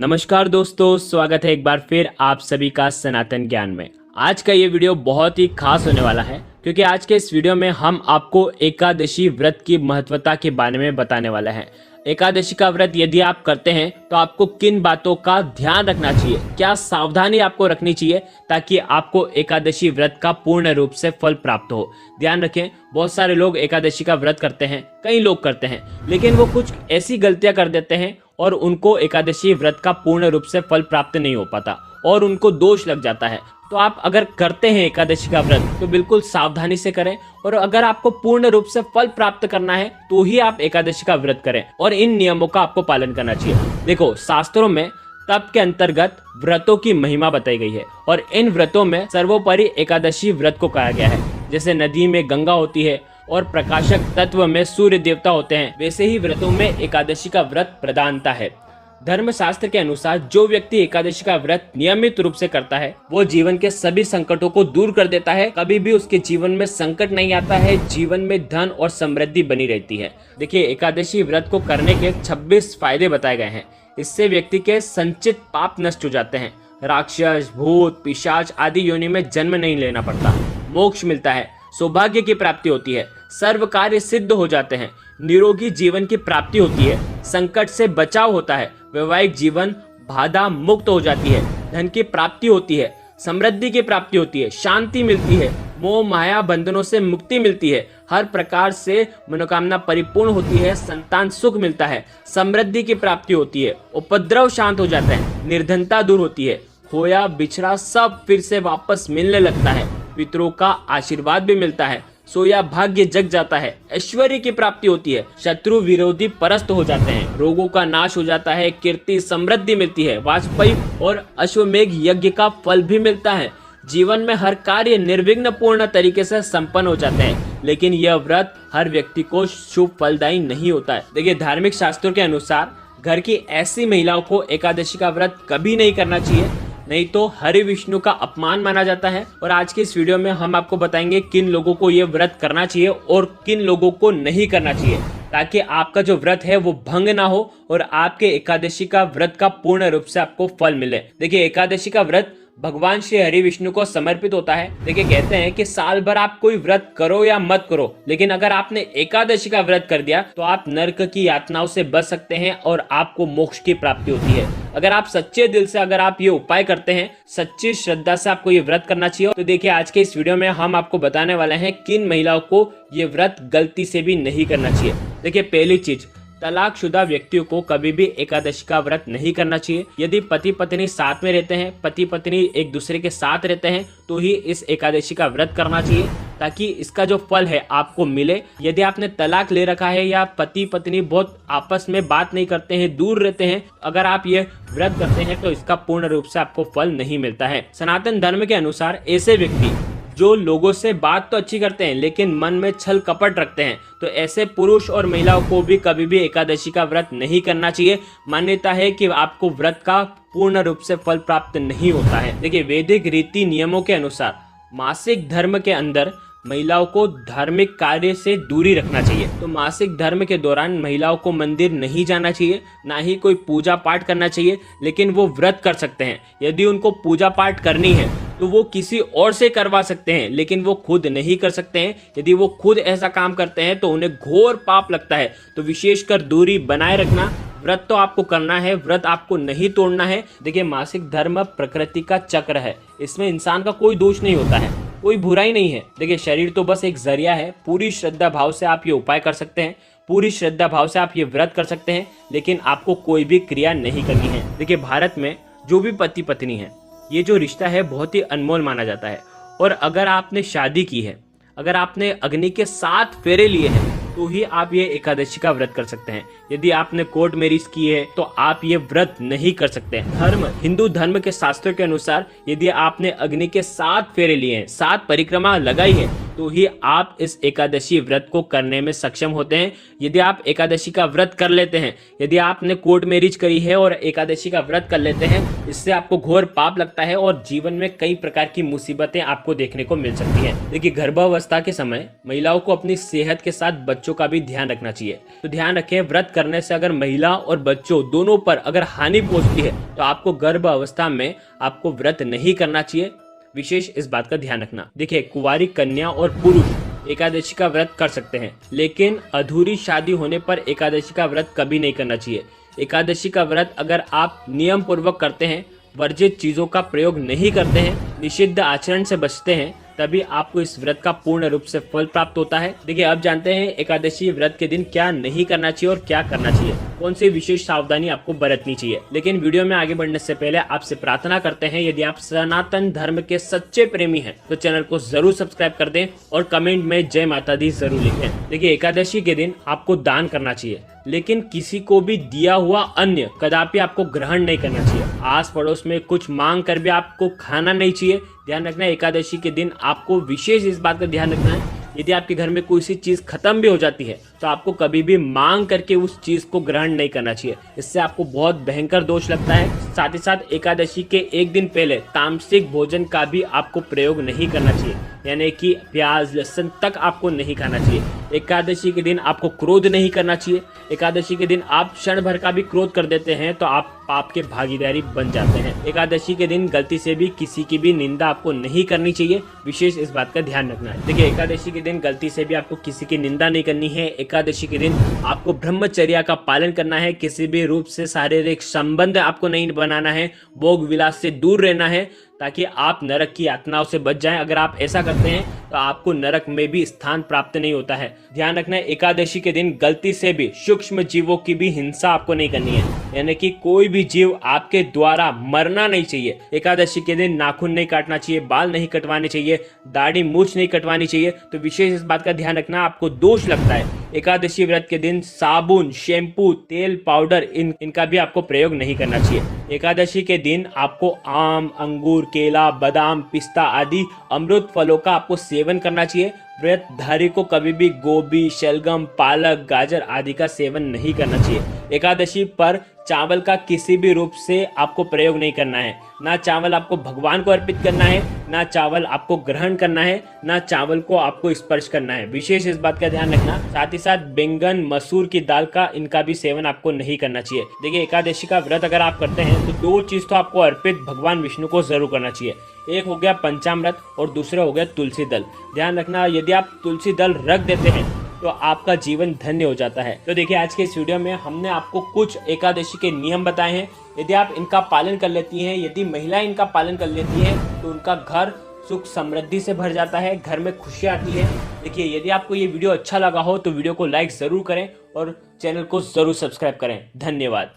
नमस्कार दोस्तों, स्वागत है एक बार फिर आप सभी का सनातन ज्ञान में। आज का ये वीडियो बहुत ही खास होने वाला है क्योंकि आज के इस वीडियो में हम आपको एकादशी व्रत की महत्वता के बारे में बताने वाला है। एकादशी का व्रत यदि आप करते हैं तो आपको किन बातों का ध्यान रखना चाहिए, क्या सावधानी आपको रखनी चाहिए ताकि आपको एकादशी व्रत का पूर्ण रूप से फल प्राप्त हो। ध्यान रखें, बहुत सारे लोग एकादशी का व्रत करते हैं, कई लोग करते हैं, लेकिन वो कुछ ऐसी गलतियां कर देते हैं और उनको एकादशी व्रत का पूर्ण रूप से फल प्राप्त नहीं हो पाता और उनको दोष लग जाता है। तो आप अगर करते हैं एकादशी का व्रत तो बिल्कुल सावधानी से करें, और अगर आपको पूर्ण रूप से फल प्राप्त करना है तो ही आप एकादशी का व्रत करें और इन नियमों का आपको पालन करना चाहिए। देखो, शास्त्रों में तप के अंतर्गत व्रतों की महिमा बताई गई है और इन व्रतों में सर्वोपरि एकादशी व्रत को कहा गया है। जैसे नदी में गंगा होती है और प्रकाशक तत्व में सूर्य देवता होते हैं, वैसे ही व्रतों में एकादशी का व्रत प्रधानता है। धर्मशास्त्र के अनुसार जो व्यक्ति एकादशी का व्रत नियमित रूप से करता है वो जीवन के सभी संकटों को दूर कर देता है। कभी भी उसके जीवन में संकट नहीं आता है, जीवन में धन और समृद्धि बनी रहती है। देखिए, एकादशी व्रत को करने के 26 फायदे बताए गए हैं। इससे व्यक्ति के संचित पाप नष्ट हो जाते हैं, राक्षस, भूत, पिशाच आदि योनि में जन्म नहीं लेना पड़ता, मोक्ष मिलता है, सौभाग्य की प्राप्ति होती है, सर्व कार्य सिद्ध हो जाते हैं, निरोगी जीवन की प्राप्ति होती है, संकट से बचाव होता है, वैवाहिक जीवन बाधा मुक्त हो जाती है, धन की प्राप्ति होती है, समृद्धि की प्राप्ति होती है, शांति मिलती है, मोह माया बंधनों से मुक्ति मिलती है, हर प्रकार से मनोकामना परिपूर्ण होती है, संतान सुख मिलता है, समृद्धि की प्राप्ति होती है, उपद्रव शांत हो जाता है, निर्धनता दूर होती है, खोया बिछड़ा सब फिर से वापस मिलने लगता है, पितरों का आशीर्वाद भी मिलता है, सोया भाग्य जग जाता है, ऐश्वर्य की प्राप्ति होती है, शत्रु विरोधी परास्त हो जाते हैं, रोगों का नाश हो जाता है, कीर्ति समृद्धि मिलती है, वाजपेयी और अश्वमेघ यज्ञ का फल भी मिलता है, जीवन में हर कार्य निर्विघ्न पूर्ण तरीके से संपन्न हो जाते हैं। लेकिन यह व्रत हर व्यक्ति को शुभ फलदायी नहीं होता है। देखिए, धार्मिक शास्त्रों के अनुसार घर की ऐसी महिलाओं को एकादशी का व्रत कभी नहीं करना चाहिए, नहीं तो हरि विष्णु का अपमान माना जाता है। और आज के इस वीडियो में हम आपको बताएंगे किन लोगों को ये व्रत करना चाहिए और किन लोगों को नहीं करना चाहिए, ताकि आपका जो व्रत है वो भंग ना हो और आपके एकादशी का व्रत का पूर्ण रूप से आपको फल मिले। देखिए, एकादशी का व्रत भगवान श्री हरि विष्णु को समर्पित होता है। देखिए, कहते हैं कि साल भर आप कोई व्रत करो या मत करो, लेकिन अगर आपने एकादशी का व्रत कर दिया तो आप नरक की यातनाओं से बच सकते हैं और आपको मोक्ष की प्राप्ति होती है। अगर आप सच्चे दिल से अगर आप ये उपाय करते हैं, सच्ची श्रद्धा से आपको ये व्रत करना चाहिए। तो देखिए, आज के इस वीडियो में हम आपको बताने वाले हैं किन महिलाओं को ये व्रत गलती से भी नहीं करना चाहिए। देखिए, पहली चीज, तलाकशुदा व्यक्तियों को कभी भी एकादशी का व्रत नहीं करना चाहिए। यदि पति पत्नी साथ में रहते हैं, पति पत्नी एक दूसरे के साथ रहते हैं, तो ही इस एकादशी का व्रत करना चाहिए ताकि इसका जो फल है आपको मिले। यदि आपने तलाक ले रखा है या पति पत्नी बहुत आपस में बात नहीं करते हैं, दूर रहते हैं, अगर आप ये व्रत करते हैं तो इसका पूर्ण रूप से आपको फल नहीं मिलता है। सनातन धर्म के अनुसार ऐसे व्यक्ति जो लोगों से बात तो अच्छी करते हैं लेकिन मन में छल कपट रखते हैं, तो ऐसे पुरुष और महिलाओं को भी कभी भी एकादशी का व्रत नहीं करना चाहिए। मान्यता है कि आपको व्रत का पूर्ण रूप से फल प्राप्त नहीं होता है। देखिए, वैदिक रीति नियमों के अनुसार मासिक धर्म के अंदर महिलाओं को धार्मिक कार्य से दूरी रखना चाहिए। तो मासिक धर्म के दौरान महिलाओं को मंदिर नहीं जाना चाहिए, ना ही कोई पूजा पाठ करना चाहिए, लेकिन वो व्रत कर सकते हैं। यदि उनको पूजा पाठ करनी है तो वो किसी और से करवा सकते हैं, लेकिन वो खुद नहीं कर सकते हैं। यदि वो खुद ऐसा काम करते हैं तो उन्हें घोर पाप लगता है। तो विशेषकर दूरी बनाए रखना। व्रत तो आपको करना है, व्रत आपको नहीं तोड़ना है। देखिए, मासिक धर्म प्रकृति का चक्र है, इसमें इंसान का कोई दोष नहीं होता है, कोई बुराई नहीं है। देखिए, शरीर तो बस एक जरिया है। पूरी श्रद्धा भाव से आप ये उपाय कर सकते हैं, पूरी श्रद्धा भाव से आप ये व्रत कर सकते हैं, लेकिन आपको कोई भी क्रिया नहीं करनी है। देखिए, भारत में जो भी पति पत्नी है, ये जो रिश्ता है बहुत ही अनमोल माना जाता है। और अगर आपने शादी की है, अगर आपने अग्नि के 7 फेरे लिए हैं, तो ही आप ये एकादशी का व्रत कर सकते हैं। यदि आपने कोर्ट मैरिज की है तो आप ये व्रत नहीं कर सकते हैं। हिंदू धर्म के शास्त्रों के अनुसार यदि आपने अग्नि के 7 फेरे लिए हैं, 7 परिक्रमा लगाई है, तो ही आप इस एकादशी व्रत को करने में सक्षम होते हैं। यदि आप एकादशी का व्रत कर लेते हैं, यदि आपने कोर्ट मैरिज करी है और एकादशी का व्रत कर लेते हैं, इससे आपको घोर पाप लगता है और जीवन में कई प्रकार की मुसीबतें आपको देखने को मिल सकती हैं। देखिए, गर्भावस्था के समय महिलाओं को अपनी सेहत के साथ बच्चों का भी ध्यान रखना चाहिए। तो ध्यान रखें, व्रत करने से अगर महिला और बच्चों दोनों पर अगर हानि पहुंचती है तो आपको गर्भ अवस्था में आपको व्रत नहीं करना चाहिए। विशेष इस बात का ध्यान रखना। देखिए, कुंवारी कन्या और पुरुष एकादशी का व्रत कर सकते हैं, लेकिन अधूरी शादी होने पर एकादशी का व्रत कभी नहीं करना चाहिए। एकादशी का व्रत अगर आप नियम पूर्वक करते हैं, वर्जित चीजों का प्रयोग नहीं करते हैं, निषिद्ध आचरण से बचते हैं, तभी आपको इस व्रत का पूर्ण रूप से फल प्राप्त होता है। देखिए, अब जानते हैं एकादशी व्रत के दिन क्या नहीं करना चाहिए और क्या करना चाहिए, कौन सी विशेष सावधानी आपको बरतनी चाहिए। लेकिन वीडियो में आगे बढ़ने से पहले आपसे प्रार्थना करते हैं, यदि आप सनातन धर्म के सच्चे प्रेमी हैं तो चैनल को जरूर सब्सक्राइब कर दें और कमेंट में जय माता दी जरूर लिखें। देखिए, एकादशी के दिन आपको दान करना चाहिए, लेकिन किसी को भी दिया हुआ अन्य कदापि आपको ग्रहण नहीं करना चाहिए। आस पड़ोस में कुछ मांग कर भी आपको खाना नहीं चाहिए। ध्यान रखना है, एकादशी के दिन आपको विशेष इस बात का ध्यान रखना है, यदि आपके घर में कोई सी चीज खत्म भी हो जाती है तो आपको कभी भी मांग करके उस चीज को ग्रहण नहीं करना चाहिए। इससे आपको बहुत भयंकर दोष लगता है। साथ ही साथ एकादशी के एक दिन पहले तामसिक भोजन का भी आपको प्रयोग नहीं करना चाहिए, यानी कि प्याज लहसुन तक आपको नहीं खाना चाहिए। एकादशी के दिन आपको क्रोध नहीं करना चाहिए। एकादशी के दिन आप क्षण भर का भी क्रोध कर देते हैं तो आप पाप के भागीदारी बन जाते हैं। एकादशी के दिन गलती से भी किसी की भी निंदा आपको नहीं करनी चाहिए। विशेष इस बात का ध्यान रखना है। देखिए, एकादशी के दिन गलती से भी आपको किसी की निंदा नहीं करनी है। एकादशी के दिन आपको ब्रह्मचर्या का पालन करना है। किसी भी रूप से शारीरिक संबंध आपको नहीं बनाना है। भोग विलास से दूर रहना है ताकि आप नरक की यातनाओं से बच जाएं। अगर आप ऐसा करते हैं तो आपको नरक में भी स्थान प्राप्त नहीं होता है। ध्यान रखना है, एकादशी के दिन गलती से भी सूक्ष्म जीवों की भी हिंसा आपको नहीं करनी है, यानी कि कोई भी जीव आपके द्वारा मरना नहीं चाहिए। एकादशी के दिन नाखून नहीं काटना चाहिए, बाल नहीं कटवाने चाहिए, दाढ़ी मूछ नहीं कटवानी चाहिए। तो विशेष इस बात का ध्यान रखना, आपको दोष लगता है। एकादशी व्रत के दिन साबुन, शैम्पू, तेल, पाउडर इनका भी आपको प्रयोग नहीं करना चाहिए। एकादशी के दिन आपको आम, अंगूर, केला, बादाम, पिस्ता आदि अमृत फलों का आपको सेवन करना चाहिए। व्रतधारी को कभी भी गोभी, शलगम, पालक, गाजर आदि का सेवन नहीं करना चाहिए। एकादशी पर चावल का किसी भी रूप से आपको प्रयोग नहीं करना है। ना चावल आपको भगवान को अर्पित करना है, ना चावल आपको ग्रहण करना है, ना चावल को आपको स्पर्श करना है। विशेष इस बात का ध्यान रखना। साथ ही साथ बैंगन, मसूर की दाल का इनका भी सेवन आपको नहीं करना चाहिए। देखिए, एकादशी का व्रत अगर आप करते हैं तो दो चीज तो आपको अर्पित भगवान विष्णु को जरूर करना चाहिए। एक हो गया पंचामृत और दूसरा हो गया तुलसी दल। ध्यान रखना, यदि आप तुलसी दल रख देते हैं तो आपका जीवन धन्य हो जाता है। तो देखिए, आज के इस वीडियो में हमने आपको कुछ एकादशी के नियम बताए हैं। यदि आप इनका पालन कर लेती हैं, यदि महिलाएं इनका पालन कर लेती हैं तो उनका घर सुख समृद्धि से भर जाता है, घर में खुशियां आती है। देखिए, यदि आपको ये वीडियो अच्छा लगा हो तो वीडियो को लाइक जरूर करें और चैनल को जरूर सब्सक्राइब करें। धन्यवाद।